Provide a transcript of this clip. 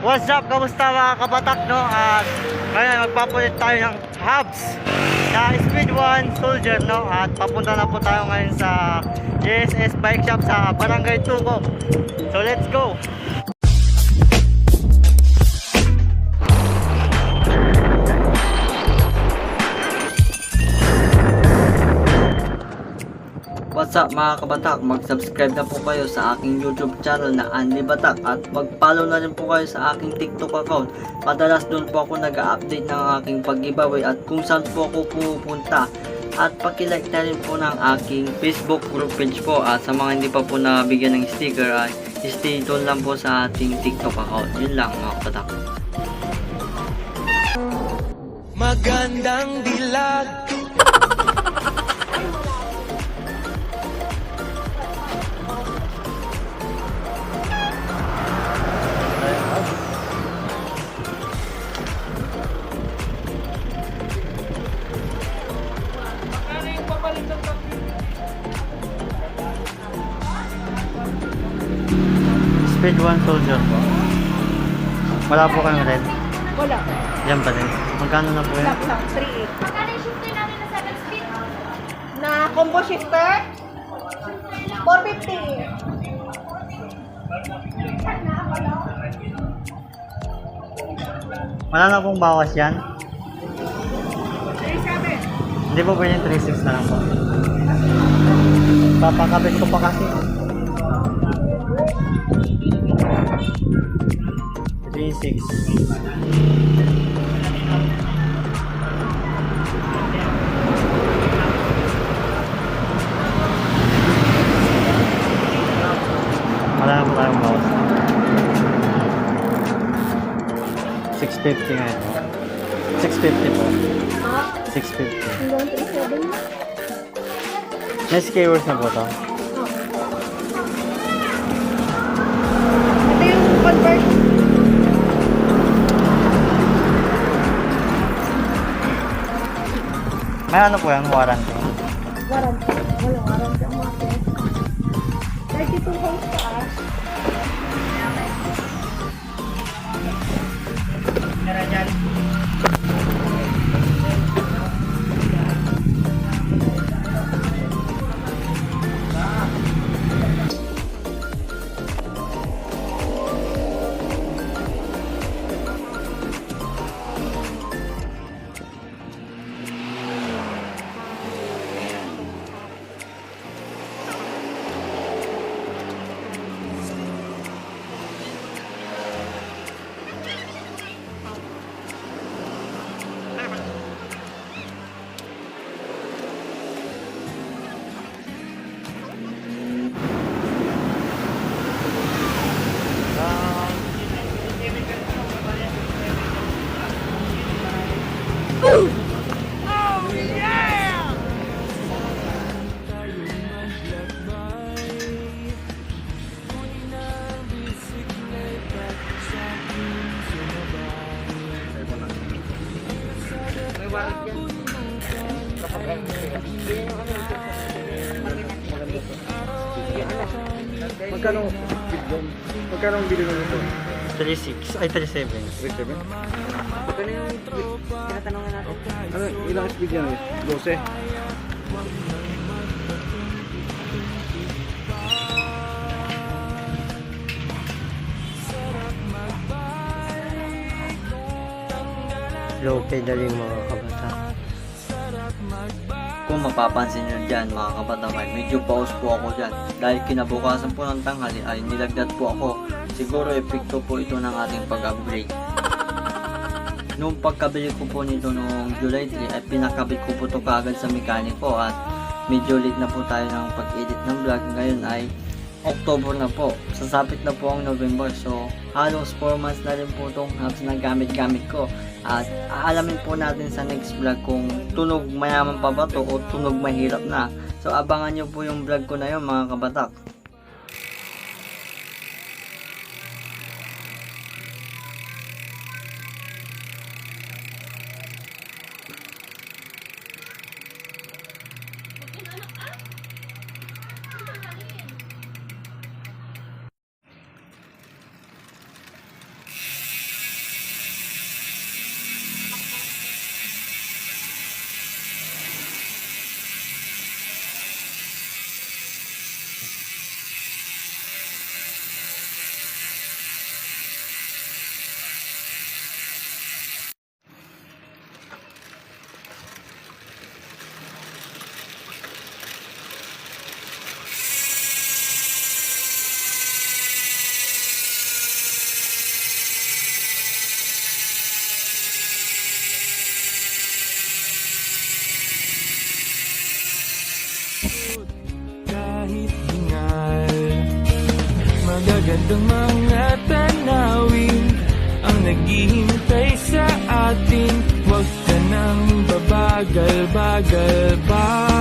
What's up? Kamusta mga kabatak, no? At ngayon magpapulit tayo ng hubs sa Speed 1 Soldier, no? At papunta na po tayo ngayon sa JSS Bike Shop sa Barangay Tuco. So let's go! What's up mga kabatak, mag-subscribe na po kayo sa aking YouTube channel na Andy Batak at mag-follow na rin po kayo sa aking TikTok account. Madalas doon po ako nag-update ng aking pag-giveaway at kung saan po ako pupunta. At pakilike na rin po ng aking Facebook group page po, at sa mga hindi pa po nabigyan ng sticker ay stay tuned lang po sa ating TikTok account. Yun lang mga kabatak. Magandang dilag. Speed 1 Soldier po. Wala po kayong red? Wala. Yan pa rin. Magkano na po yan? Black lang, 3.8. Magkano yung shifter namin na 7 speed? Na combo shifter, 450. Wala na pong bawas yan? 37. Hindi po ba yung 3.6 na lang po? Papakabit ko pa kasi. 3.6. Wala na po tayong bawas. 650 nga ito. 650 po. 650. Hanggang 37 na. May skewers na po to. Ito yung convert. May ano po yan? Warranty. Warranty. Wala warranty ang mga test. 32 hours taas. Magkano ang bili mo nito? 3.6. Ay, 3.7. 37? Magkano yung tinatanungan natin? Ano, ilang speed yan? 12? Low pedaling mga kabata. Kung mapapansin nyo dyan mga kabatamay, medyo pause po ako dyan dahil kinabukasan po ng tanghali ay nilagdat po ako. Siguro epekto po ito ng ating pag-upgrade. Noong pagkabili ko po nito noong July 3 ay pinakabit ko po ito kaagad sa mekaniko at medyo late na po tayo ng pag-edit ng vlog. Ngayon ay October na po, sasapit na po ang November, so halos 4 months na rin po itong hubs na gamit-gamit ko. At aalamin po natin sa next vlog kung tunog mayaman pa ba to o tunog mahirap na. So abangan nyo po yung vlog ko na yun mga kabatak. Kahit hingal, magagandang mga tanawin ang naghihintay sa atin. Huwag ka nang babagal-bagal ba?